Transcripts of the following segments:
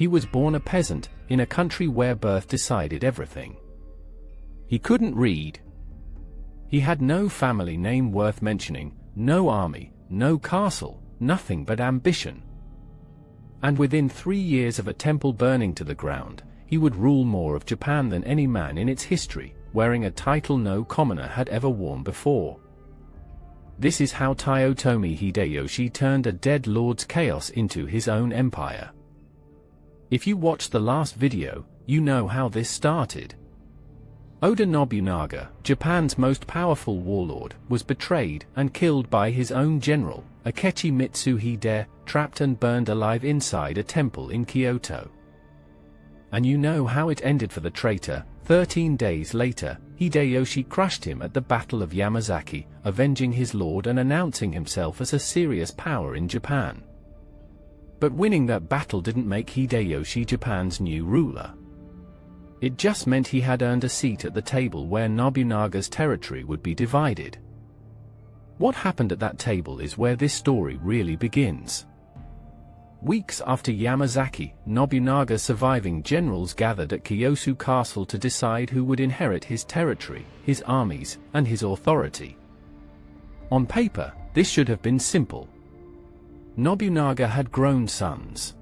He was born a peasant, in a country where birth decided everything. He couldn't read. He had no family name worth mentioning, no army, no castle, nothing but ambition. And within 3 years of a temple burning to the ground, he would rule more of Japan than any man in its history, wearing a title no commoner had ever worn before. This is how Toyotomi Hideyoshi turned a dead lord's chaos into his own empire. If you watched the last video, you know how this started. Oda Nobunaga, Japan's most powerful warlord, was betrayed and killed by his own general, Akechi Mitsuhide, trapped and burned alive inside a temple in Kyoto. And you know how it ended for the traitor. 13 days later, Hideyoshi crushed him at the Battle of Yamazaki, avenging his lord and announcing himself as a serious power in Japan. But winning that battle didn't make Hideyoshi Japan's new ruler. It just meant he had earned a seat at the table where Nobunaga's territory would be divided. What happened at that table is where this story really begins. Weeks after Yamazaki, Nobunaga's surviving generals gathered at Kiyosu Castle to decide who would inherit his territory, his armies, and his authority. On paper, this should have been simple. Nobunaga had grown sons.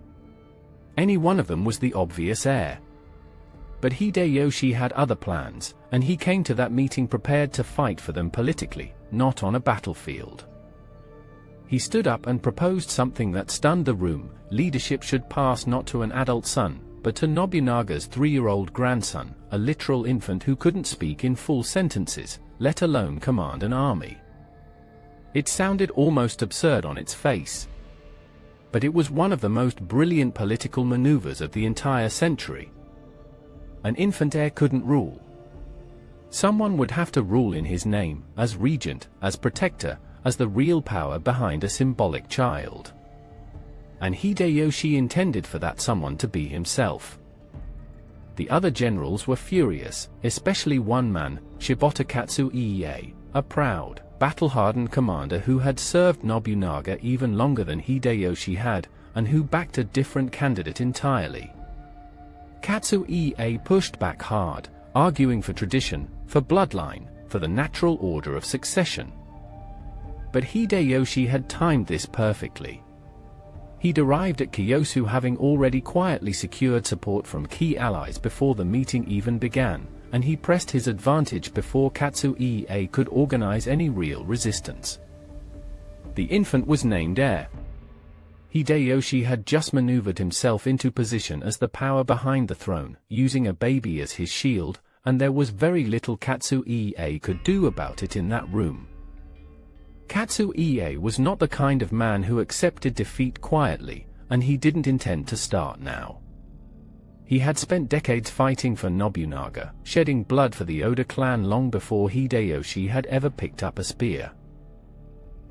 Any one of them was the obvious heir. But Hideyoshi had other plans, and he came to that meeting prepared to fight for them politically, not on a battlefield. He stood up and proposed something that stunned the room. Leadership should pass not to an adult son, but to Nobunaga's 3-year-old grandson, a literal infant who couldn't speak in full sentences, let alone command an army. It sounded almost absurd on its face. But it was one of the most brilliant political maneuvers of the entire century. An infant heir couldn't rule. Someone would have to rule in his name, as regent, as protector, as the real power behind a symbolic child. And Hideyoshi intended for that someone to be himself. The other generals were furious, especially one man, Shibata Katsuie, a proud, battle-hardened commander who had served Nobunaga even longer than Hideyoshi had, and who backed a different candidate entirely. Katsuie pushed back hard, arguing for tradition, for bloodline, for the natural order of succession. But Hideyoshi had timed this perfectly. He'd arrived at Kiyosu having already quietly secured support from key allies before the meeting even began, and he pressed his advantage before Katsuie could organize any real resistance. The infant was named heir. Hideyoshi had just maneuvered himself into position as the power behind the throne, using a baby as his shield, and there was very little Katsuie could do about it in that room. Katsuie was not the kind of man who accepted defeat quietly, and he didn't intend to start now. He had spent decades fighting for Nobunaga, shedding blood for the Oda clan long before Hideyoshi had ever picked up a spear.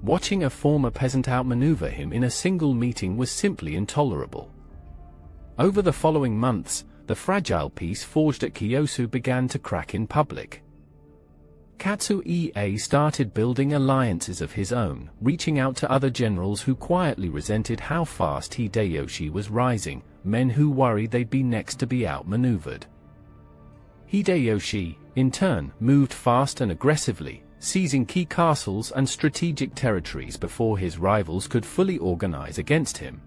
Watching a former peasant outmaneuver him in a single meeting was simply intolerable. Over the following months, the fragile peace forged at Kiyosu began to crack in public. Katsuie started building alliances of his own, reaching out to other generals who quietly resented how fast Hideyoshi was rising, men who worried they'd be next to be outmaneuvered. Hideyoshi, in turn, moved fast and aggressively, seizing key castles and strategic territories before his rivals could fully organize against him.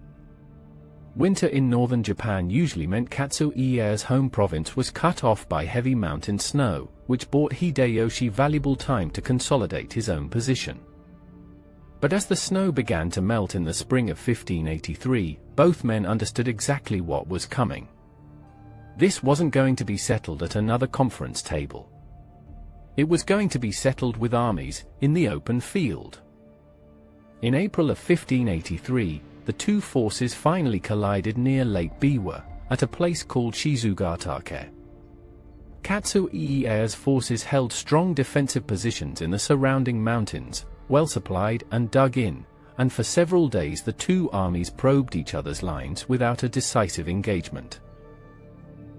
Winter in northern Japan usually meant Katsuie's home province was cut off by heavy mountain snow, which bought Hideyoshi valuable time to consolidate his own position. But as the snow began to melt in the spring of 1583, both men understood exactly what was coming. This wasn't going to be settled at another conference table. It was going to be settled with armies, in the open field. In April of 1583, the two forces finally collided near Lake Biwa, at a place called Shizugatake. Katsuie's forces held strong defensive positions in the surrounding mountains, well supplied and dug in, and for several days the two armies probed each other's lines without a decisive engagement.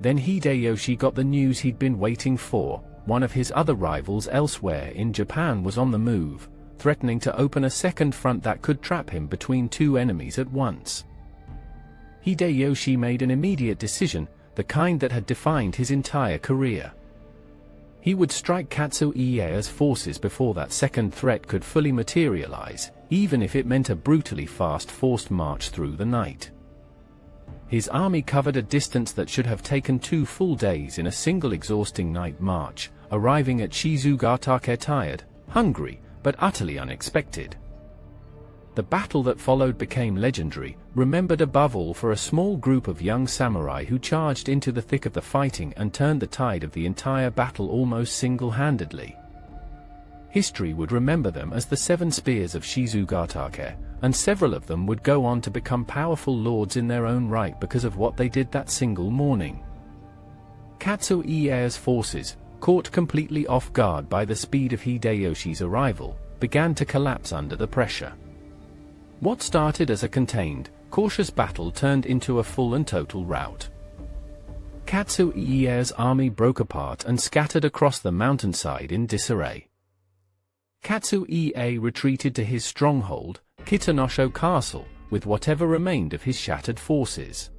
Then Hideyoshi got the news he'd been waiting for. One of his other rivals elsewhere in Japan was on the move, threatening to open a second front that could trap him between two enemies at once. Hideyoshi made an immediate decision, the kind that had defined his entire career. He would strike Katsu Ieya's forces before that second threat could fully materialize, even if it meant a brutally fast forced march through the night. His army covered a distance that should have taken 2 full days in a single exhausting night march, arriving at Shizugatake tired, hungry, but utterly unexpected. The battle that followed became legendary, remembered above all for a small group of young samurai who charged into the thick of the fighting and turned the tide of the entire battle almost single-handedly. History would remember them as the 7 Spears of Shizugatake, and several of them would go on to become powerful lords in their own right because of what they did that single morning. Katsu Ieya's forces, caught completely off guard by the speed of Hideyoshi's arrival, began to collapse under the pressure. What started as a contained, cautious battle turned into a full and total rout. Katsu Ieya's army broke apart and scattered across the mountainside in disarray. Katsu Ieye retreated to his stronghold, Kitanosho Castle, with whatever remained of his shattered forces.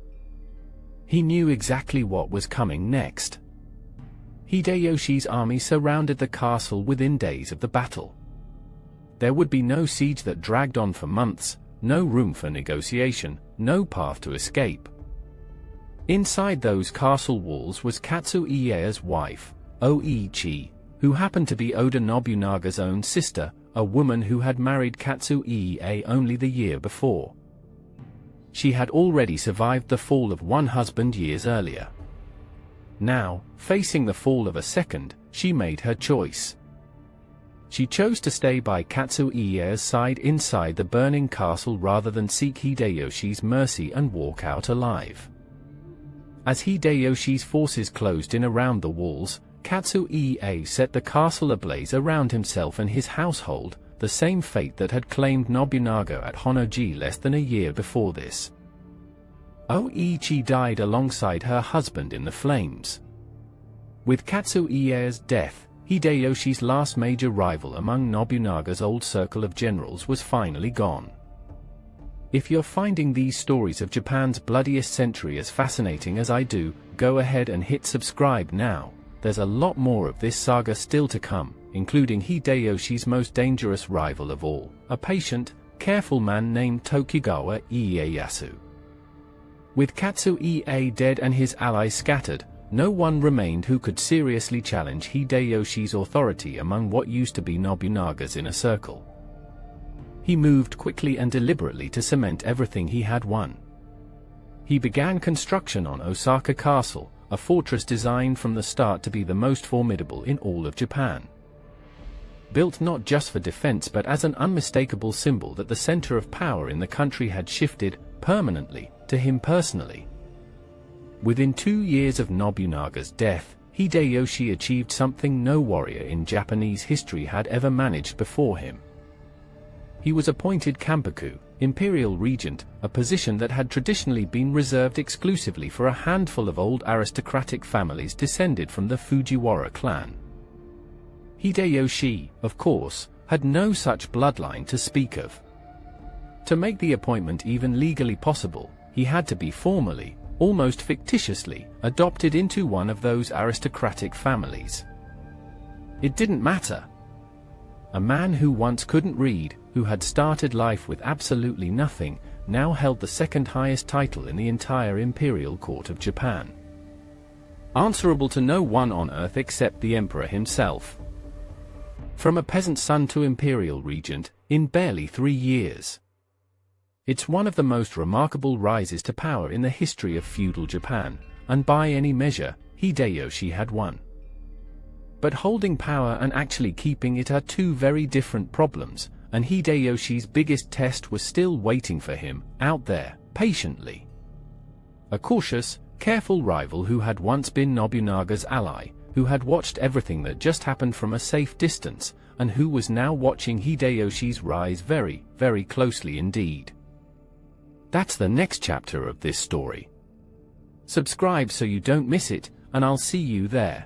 He knew exactly what was coming next. Hideyoshi's army surrounded the castle within days of the battle. There would be no siege that dragged on for months, no room for negotiation, no path to escape. Inside those castle walls was Katsu Ieya's wife, Oichi, who happened to be Oda Nobunaga's own sister, a woman who had married Katsu Ieye only the year before. She had already survived the fall of one husband years earlier. Now, facing the fall of a second, she made her choice. She chose to stay by Katsu Ieya's side inside the burning castle rather than seek Hideyoshi's mercy and walk out alive. As Hideyoshi's forces closed in around the walls, Katsu Ieye set the castle ablaze around himself and his household, the same fate that had claimed Nobunaga at Honnoji less than a year before this. Oichi died alongside her husband in the flames. With Katsu Ieya's death, Hideyoshi's last major rival among Nobunaga's old circle of generals was finally gone. If you're finding these stories of Japan's bloodiest century as fascinating as I do, go ahead and hit subscribe now. There's a lot more of this saga still to come, including Hideyoshi's most dangerous rival of all, a patient, careful man named Tokugawa Ieyasu. With Katsu Ieye dead and his allies scattered, no one remained who could seriously challenge Hideyoshi's authority among what used to be Nobunaga's inner circle. He moved quickly and deliberately to cement everything he had won. He began construction on Osaka Castle, a fortress designed from the start to be the most formidable in all of Japan. Built not just for defense but as an unmistakable symbol that the center of power in the country had shifted, permanently, to him personally. Within 2 years of Nobunaga's death, Hideyoshi achieved something no warrior in Japanese history had ever managed before him. He was appointed Kampuku, Imperial Regent, a position that had traditionally been reserved exclusively for a handful of old aristocratic families descended from the Fujiwara clan. Hideyoshi, of course, had no such bloodline to speak of. To make the appointment even legally possible, he had to be formally, almost fictitiously, adopted into one of those aristocratic families. It didn't matter. A man who once couldn't read, who had started life with absolutely nothing, now held the second highest title in the entire imperial court of Japan. Answerable to no one on earth except the emperor himself. From a peasant son to imperial regent, in barely 3 years. It's one of the most remarkable rises to power in the history of feudal Japan, and by any measure, Hideyoshi had won. But holding power and actually keeping it are two very different problems, and Hideyoshi's biggest test was still waiting for him, out there, patiently. A cautious, careful rival who had once been Nobunaga's ally, who had watched everything that just happened from a safe distance, and who was now watching Hideyoshi's rise very, very closely indeed. That's the next chapter of this story. Subscribe so you don't miss it, and I'll see you there.